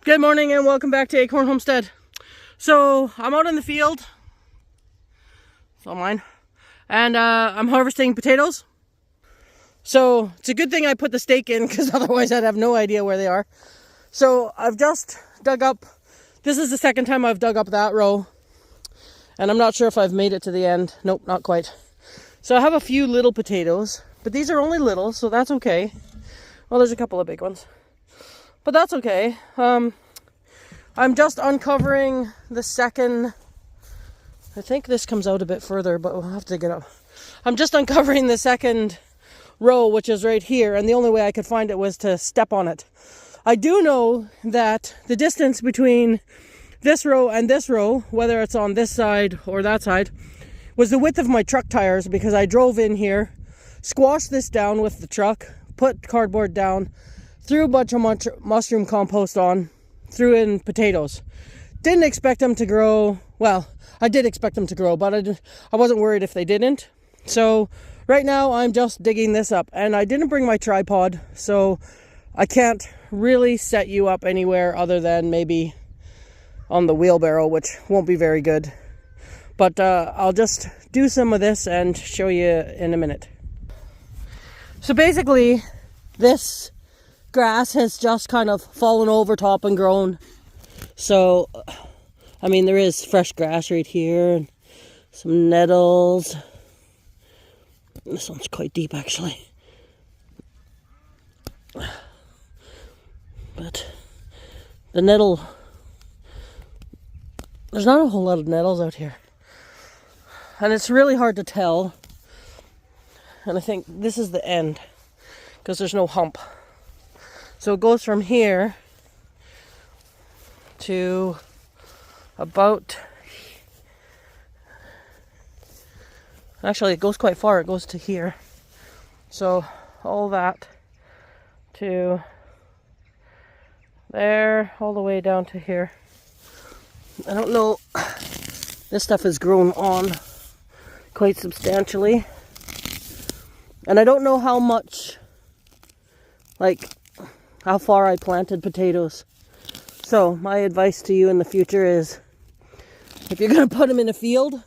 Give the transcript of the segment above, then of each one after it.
Good morning and welcome back to Acorn Homestead. So I'm out in the field, it's all mine, and I'm harvesting potatoes. So it's a good thing I put the stake in because otherwise I'd have no idea where they are. So I've just dug up, this is the second time I've dug up that row, and I'm not sure if I've made it to the end. Nope, not quite. So I have a few little potatoes, but these are only little, so that's okay. Well, there's a couple of big ones, but that's okay. I'm just uncovering the second, I think this comes out a bit further, but we'll have to dig it up. I'm just uncovering the second row, which is right here, and the only way I could find it was to step on it. I do know that the distance between this row and this row, whether it's on this side or that side, was the width of my truck tires, because I drove in here, squashed this down with the truck, put cardboard down, threw a bunch of mushroom compost on, threw in potatoes. Didn't expect them to grow. Well, I did expect them to grow, but I wasn't worried if they didn't. So right now I'm just digging this up, and I didn't bring my tripod, so I can't really set you up anywhere other than maybe on the wheelbarrow, which won't be very good. But I'll just do some of this and show you in a minute. So basically, this grass has just kind of fallen over top and grown. So, I mean, there is fresh grass right here and some nettles. This one's quite deep, actually. But the nettle, there's not a whole lot of nettles out here. And it's really hard to tell. And I think this is the end, because there's no hump. So it goes from here to about, actually it goes quite far, it goes to here. So all that to there, all the way down to here. I don't know, this stuff has grown on quite substantially. And I don't know how much, like, how far I planted potatoes. So my advice to you in the future is, if you're going to put them in a field,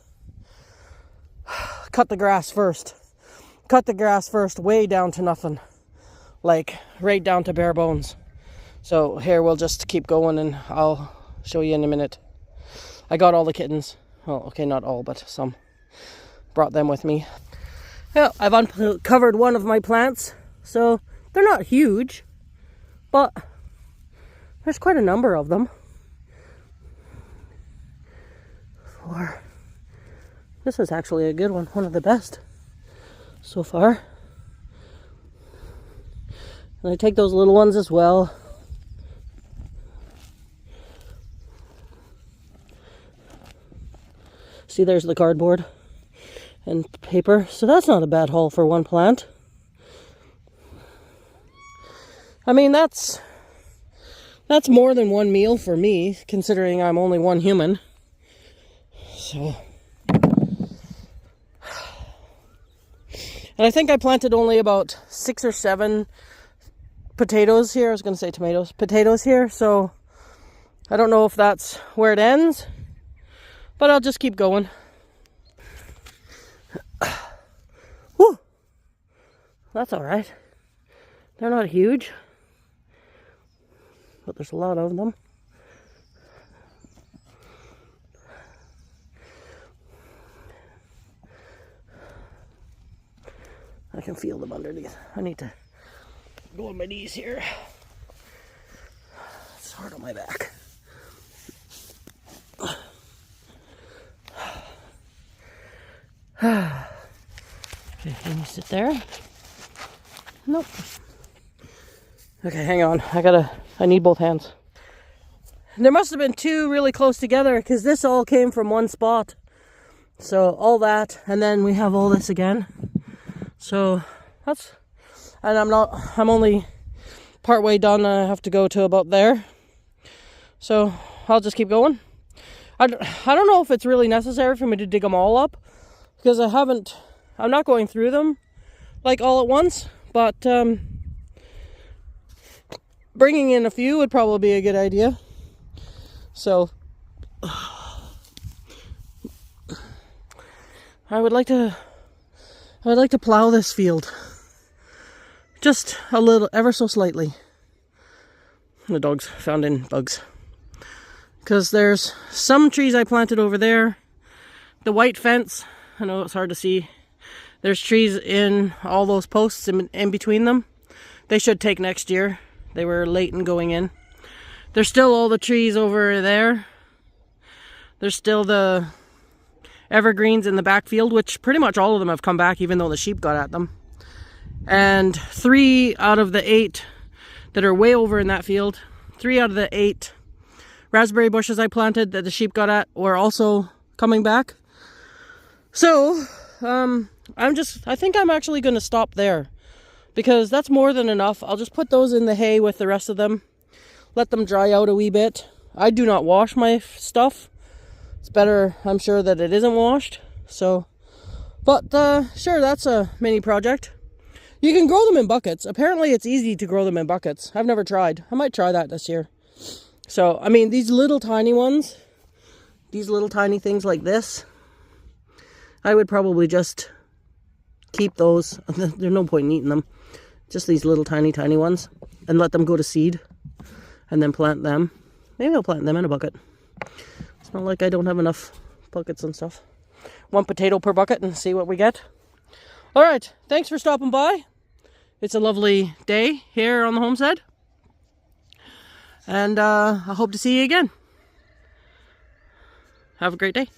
cut the grass first. Cut the grass first way down to nothing. Like right down to bare bones. So here we'll just keep going and I'll show you in a minute. I got all the kittens. Well, okay, not all, but some. Brought them with me. Yeah, I've uncovered one of my plants. So they're not huge, but there's quite a number of them. This is actually a good one of the best so far. And I take those little ones as well. See, there's the cardboard and paper. So that's not a bad haul for one plant. I mean, that's more than one meal for me, considering I'm only one human. So, and I think I planted only about 6 or 7 potatoes here. I was going to say tomatoes. Potatoes here. So I don't know if that's where it ends, but I'll just keep going. Whew. That's all right. They're not huge, but there's a lot of them. I can feel them underneath. I need to go on my knees here. It's hard on my back. Okay, can you sit there? Nope. Okay, hang on. I need both hands. There must have been 2 really close together, because this all came from one spot. So all that, and then we have all this again. So that's, and I'm only part way done. I have to go to about there. So I'll just keep going. I don't know if it's really necessary for me to dig them all up, because I'm not going through them like all at once, but bringing in a few would probably be a good idea. So I would like to plow this field just a little, ever so slightly. The dog's found in bugs. Because there's some trees I planted over there. The white fence, I know it's hard to see. There's trees in all those posts in between them. They should take next year. They were late in going in. There's still all the trees over there. There's still the evergreens in the backfield, which pretty much all of them have come back, even though the sheep got at them. And 3 out of the 8 that are way over in that field, 3 out of the 8 raspberry bushes I planted that the sheep got at were also coming back. So, I think I'm actually going to stop there, because that's more than enough. I'll just put those in the hay with the rest of them, let them dry out a wee bit. I do not wash my stuff. It's better, I'm sure, that it isn't washed. So, but sure, that's a mini project. You can grow them in buckets. Apparently it's easy to grow them in buckets. I've never tried. I might try that this year. So, I mean, these little tiny ones, these little tiny things like this, I would probably just keep those. There's no point in eating them. Just these little tiny ones, and let them go to seed, and then plant them. Maybe I'll plant them in a bucket. It's not like I don't have enough buckets and stuff. 1 potato per bucket and see what we get. All right, thanks for stopping by. It's a lovely day here on the homestead. And I hope to see you again. Have a great day.